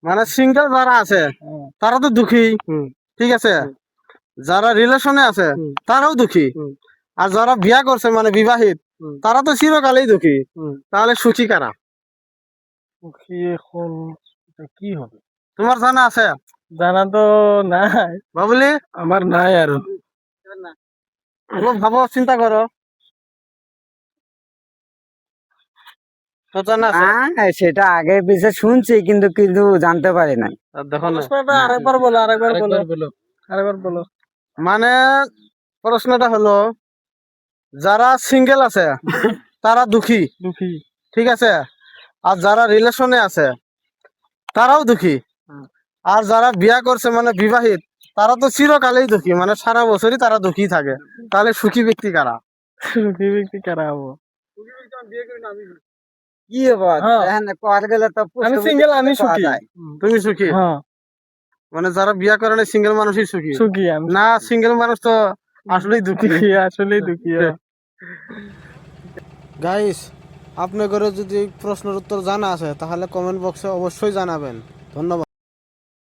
মানে সিঙ্গেল যারা আছে তারা তো দুঃখী, ঠিক আছে। যারা রিলেশনে আছে তারাও দুঃখী, আর যারা বিয়া করছে মানে বিবাহিত তারা তো চিরকালেই দুঃখী। তাহলে সুখী কারা? সুখী এখন কি হবে তোমার জানা আছে? জানা তো নাই বাবুলি, আমার নাই আর ভাবো, চিন্তা করো। সেটা আগে পিছে শুনছি কিন্তু কিন্তু জানতে পারি নাই। দেখো না, আরেকবার বলো মানে প্রশ্নটা হলো, যারা সিঙ্গেল আছে তারা দুঃখী, ঠিক আছে। আর যারা রিলেশনে আছে তারাও দুঃখী, আর যারা বিয়া করছে মানে বিবাহিত তারা তো চিরকালেই দুঃখী, মানে সারা বছরই তারা দুঃখী থাকে। তাহলে সুখী ব্যক্তি কারা? হবো কি হবার গেলে তো আমি সিঙ্গেল, আমি সুখী। তুমি সুখী? মানে যারা বিয়া করে না সিঙ্গেল মানুষই সুখী? সুখী না, সিঙ্গেল মানুষ তো আসলেই দুঃখী, আসলেই দুঃখী। গাইস, আপনাদের যদি প্রশ্নের উত্তর জানা আছে তাহলে কমেন্ট বক্সে অবশ্যই জানাবেন। ধন্যবাদ।